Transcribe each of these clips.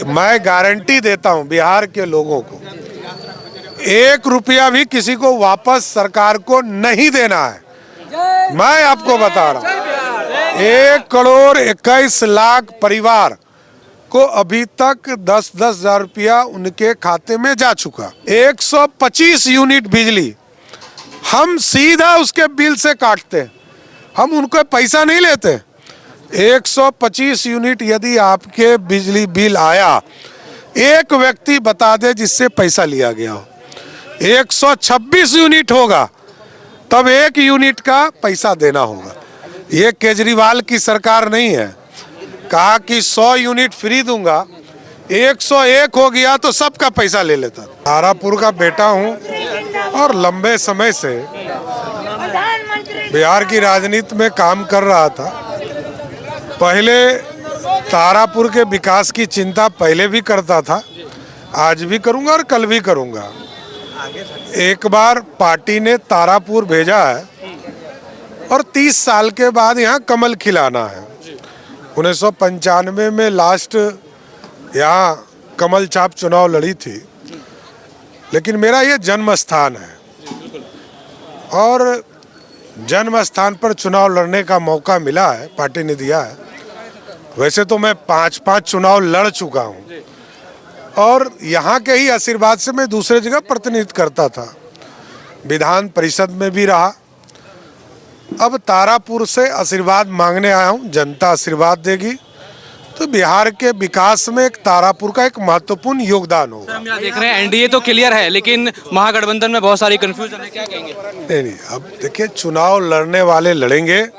मैं गारंटी देता हूं बिहार के लोगों को, 1 रुपया भी किसी को वापस सरकार को नहीं देना है। मैं आपको बता रहा हूं, 1,21,00,000 परिवार को अभी तक 10-10 हजार रुपया उनके खाते में जा चुका। 125 यूनिट बिजली हम सीधा उसके बिल से काटते हैं, हम उनको पैसा नहीं लेते। 125 यूनिट यदि आपके बिजली बिल आया, एक व्यक्ति बता दे जिससे पैसा लिया गया हो। 126 यूनिट होगा तब 1 यूनिट का पैसा देना होगा। ये केजरीवाल की सरकार नहीं है, कहा कि 100 यूनिट फ्री दूंगा, 101 हो गया तो सबका पैसा ले लेता। तारापुर का बेटा हूं और लंबे समय से बिहार की राजनीति में काम कर रहा था। पहले तारापुर के विकास की चिंता पहले भी करता था, आज भी करूंगा और कल भी करूंगा। एक बार पार्टी ने तारापुर भेजा है और 30 साल के बाद यहाँ कमल खिलाना है। 1995 में लास्ट यहाँ कमल छाप चुनाव लड़ी थी, लेकिन मेरा ये जन्म स्थान है और जन्म स्थान पर चुनाव लड़ने का मौका मिला है, पार्टी ने दिया है। वैसे तो मैं 5-5 चुनाव लड़ चुका हूँ और यहाँ के ही आशीर्वाद से मैं दूसरे जगह प्रतिनिधित्व करता था, विधान परिषद में भी रहा। अब तारापुर से आशीर्वाद मांगने आया हूँ, जनता आशीर्वाद देगी तो बिहार के विकास में एक तारापुर का एक महत्वपूर्ण योगदान होगा। हम यहाँ देख रहे हैं एनडीए तो क्लियर है, लेकिन महागठबंधन में बहुत सारी कंफ्यूजन है, क्या कहेंगे? नहीं, अब देखिए चुनाव लड़ने वाले लड़ेंगे,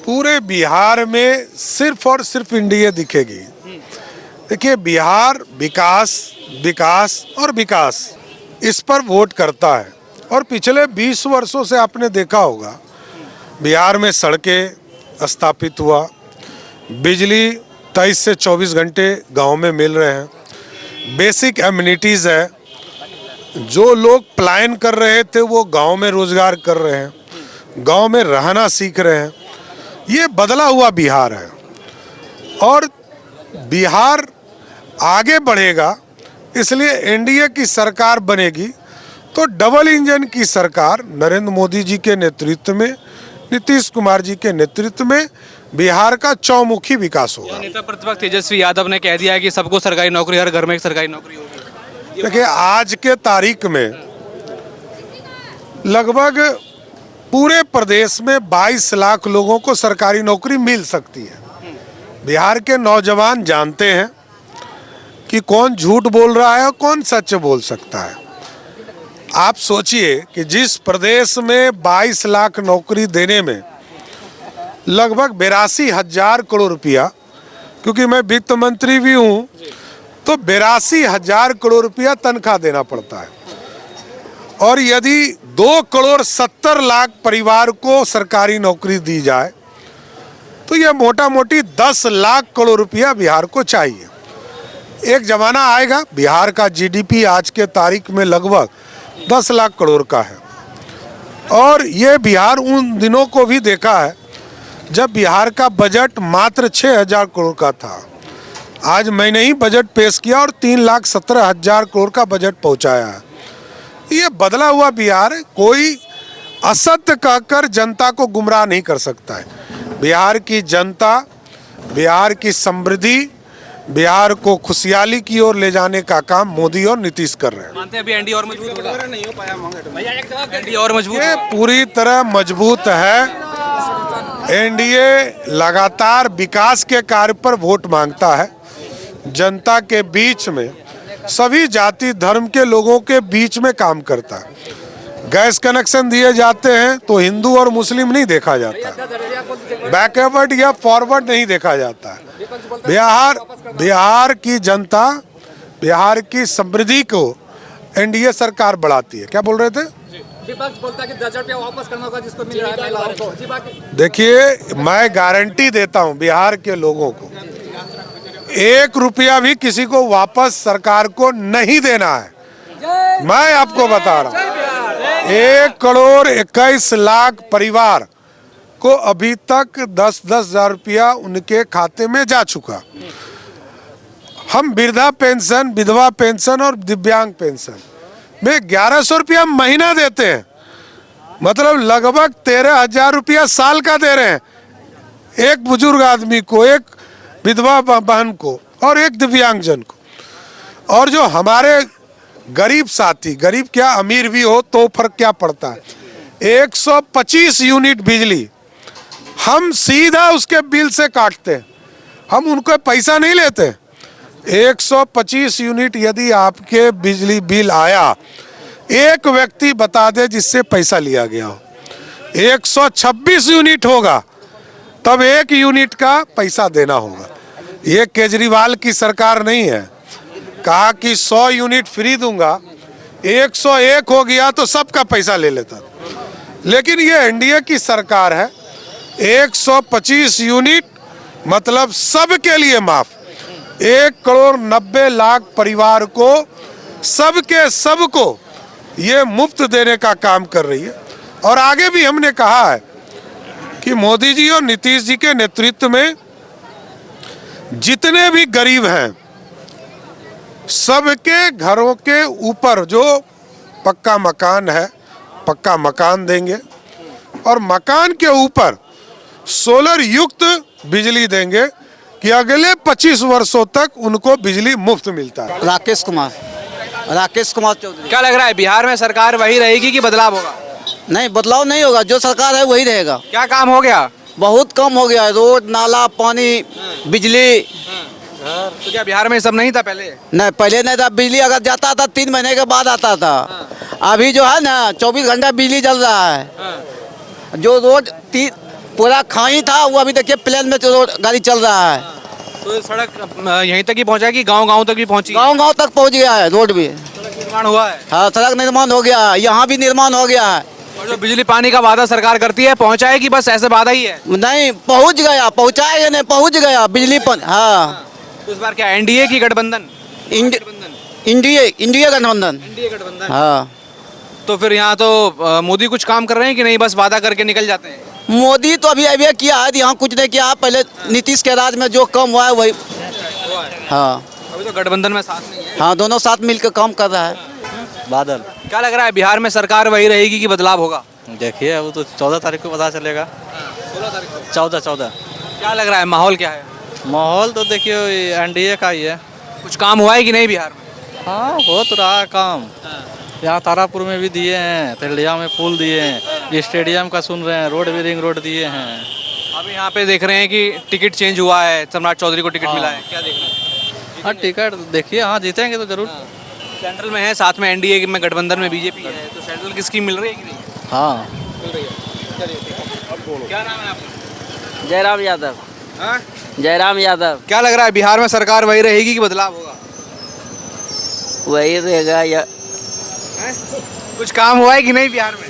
पूरे बिहार में सिर्फ और सिर्फ एनडीए दिखेगी। देखिए बिहार विकास विकास और विकास इस पर वोट करता है और पिछले 20 वर्षों से आपने देखा होगा बिहार में सड़कें स्थापित हुआ, बिजली 23 से 24 घंटे गांव में मिल रहे हैं, बेसिक एमिनिटीज़ है, जो लोग पलायन कर रहे थे वो गांव में रोजगार कर रहे हैं, गांव में रहना सीख रहे हैं। ये बदला हुआ बिहार है और बिहार आगे बढ़ेगा, इसलिए एनडीए की सरकार बनेगी तो डबल इंजन की सरकार नरेंद्र मोदी जी के नेतृत्व में, नीतीश कुमार जी के नेतृत्व में बिहार का चौमुखी विकास होगा। नेता प्रतिपक्ष तेजस्वी यादव ने कह दिया है कि सबको सरकारी नौकरी, हर घर में एक सरकारी नौकरी होगी। देखिए आज के तारीख में लगभग पूरे प्रदेश में 22 लाख लोगों को सरकारी नौकरी मिल सकती है। बिहार के नौजवान जानते हैं कि कौन झूठ बोल रहा है और कौन सच बोल सकता है। आप सोचिए कि जिस प्रदेश में 22 लाख नौकरी देने में लगभग 82,000 करोड़ रुपया, क्योंकि मैं वित्त मंत्री भी हूं तो 82,000 करोड़ रुपया तनख्वाह देना पड़ता है और यदि 2,70,00,000 परिवार को सरकारी नौकरी दी जाए तो यह मोटा मोटी 10 लाख करोड़ रुपया बिहार को चाहिए। एक जमाना आएगा बिहार का जीडीपी आज के तारीख में लगभग 10 लाख करोड़ का है और ये बिहार उन दिनों को भी देखा है जब बिहार का बजट मात्र 6,000 करोड़ का था। आज मैंने ही बजट पेश किया और 3,17,000 करोड़ का बजट पहुंचाया है। ये बदला हुआ बिहार है, कोई असत्य कहकर जनता को गुमराह नहीं कर सकता है। बिहार की जनता, बिहार की समृद्धि, बिहार को खुशहाली की ओर ले जाने का काम मोदी और नीतीश कर रहे हैं। मानते हैं अभी एनडीए और मजबूत होगा? नहीं हो पाया एनडीए और मजबूत, ये पूरी तरह मजबूत है। एनडीए लगातार विकास के कार्य पर वोट मांगता है, जनता के बीच में, सभी जाति धर्म के लोगों के बीच में काम करता है। गैस कनेक्शन दिए जाते हैं तो हिंदू और मुस्लिम नहीं देखा जाता, बैकवर्ड या फॉरवर्ड नहीं देखा जाता है। बिहार की जनता, बिहार की समृद्धि को एनडीए सरकार बढ़ाती है। क्या बोल रहे थे? विपक्ष बोलता है कि 10 रुपया वापस करना होगा जिसको मिल रहा है। देखिए मैं गारंटी देता हूं बिहार के लोगों को, 1 रुपया भी किसी को वापस सरकार को नहीं देना है। मैं आपको बता रहा हूं, 1,21,00,000 परिवार को अभी तक 10-10 हजार रुपया उनके खाते में जा चुका। हम वृद्धा पेंशन, विधवा पेंशन और दिव्यांग पेंशन में 1100 रुपया महीना देते हैं, मतलब लगभग 13,000 रुपया साल का दे रहे हैं एक बुजुर्ग आदमी को, एक विधवा बहन को और एक दिव्यांगजन को। और जो हमारे गरीब साथी, गरीब क्या अमीर भी हो तो फर्क क्या पड़ता है, 125 यूनिट बिजली हम सीधा उसके बिल से काटते हैं, हम उनको पैसा नहीं लेते। 125 यूनिट यदि आपके बिजली बिल आया, एक व्यक्ति बता दे जिससे पैसा लिया गया हो। 126 यूनिट होगा तब एक यूनिट का पैसा देना होगा। ये केजरीवाल की सरकार नहीं है, कहा कि 100 यूनिट फ्री दूंगा, 101 हो गया तो सबका पैसा ले लेता। लेकिन ये एनडीए की सरकार है, 125 यूनिट मतलब सबके लिए माफ, 1,90,00,000 परिवार को, सबके सबको ये मुफ्त देने का काम कर रही है। और आगे भी हमने कहा है कि मोदी जी और नीतीश जी के नेतृत्व में जितने भी गरीब हैं सबके घरों के ऊपर जो पक्का मकान है, पक्का मकान देंगे और मकान के ऊपर सोलर युक्त बिजली देंगे कि अगले 25 वर्षों तक उनको बिजली मुफ्त मिलता है। राकेश कुमार चौधरी। क्या लग रहा है बिहार में सरकार वही रहेगी कि बदलाव होगा? नहीं, बदलाव नहीं होगा, जो सरकार है वही रहेगा। क्या काम हो गया? बहुत कम हो गया है, रोड, नाला, पानी, बिजली। तो क्या बिहार में ये सब नहीं था पहले? नहीं, पहले नहीं था। बिजली अगर जाता था 3 महीने के बाद आता था। अभी जो है ना 24 घंटा बिजली चल रहा है। जो रोड पूरा खाई था वो अभी देखिए प्लेन में रोड गाड़ी चल रहा है। तो सड़क यहीं तक ही पहुंचा कि गांव-गांव तक भी पहुंची? गांव तक पहुंच गया है, रोड भी निर्माण हुआ है। हाँ, सड़क निर्माण हो गया है, यहाँ भी निर्माण हो गया है। और जो बिजली पानी का वादा सरकार करती है पहुंचाएगी, बस ऐसे वादा ही है? नहीं, पहुंच गया, पहुंचाएगा नहीं, पहुंच गया बिजली पर। हाँ, तो इस बार क्या एनडीए की गठबंधन? इंडिया गठबंधन। एनडीए गठबंधन। हाँ, तो फिर यहाँ तो मोदी कुछ काम कर रहे हैं कि नहीं, बस वादा करके निकल जाते हैं? मोदी तो अभी किया है, यहाँ कुछ नहीं किया है। पहले नीतीश के राज में जो कम हुआ है वही। हाँ, अभी तो गठबंधन में साथ नहीं है। हाँ, दोनों साथ मिलकर काम कर रहा है। बादल। क्या लग रहा है बिहार में सरकार वही रहेगी कि बदलाव होगा? देखिए वो तो 14 तारीख को पता चलेगा। 16 तारीख को। 14। क्या लग रहा है माहौल क्या है? माहौल तो देखिए एनडीए का ही है। कुछ काम हुआ है कि नहीं बिहार में? हाँ, हो तो रहा है काम। यहाँ तारापुर में भी दिए हैं, तेलिया में पुल दिए हैं, स्टेडियम का सुन रहे हैं, रोड भी रिंग रोड दिए हैं। अभी यहाँ पे देख रहे हैं कि टिकट चेंज हुआ है, सम्राट चौधरी को टिकट मिला है, क्या देख रहे हैं? हाँ, टिकट देखिए, हाँ जीतेंगे तो जरूर। सेंट्रल में है, साथ में एनडीए में गठबंधन में बीजेपी है, तो सेंट्रल की स्कीम मिल रही है कि नहीं? हाँ। मिल रही है। क्या नाम है आपका? जयराम यादव। हाँ? जयराम यादव। क्या लग रहा है बिहार में सरकार वही रहेगी कि बदलाव होगा? वही रहेगा या कुछ काम हुआ है कि नहीं बिहार में?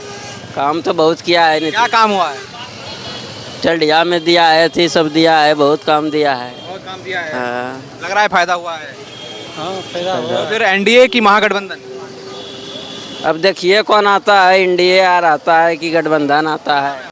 काम तो बहुत किया है। क्या काम हुआ है? टल्डिया में दिया है, थी सब दिया है, बहुत काम दिया है। बहुत काम दिया है। हाँ, लग रहा है फायदा हुआ है। हाँ, फायदा तो फिर एनडीए की महागठबंधन? अब देखिए कौन आता है, इंडिया आता है कि गठबंधन आता है।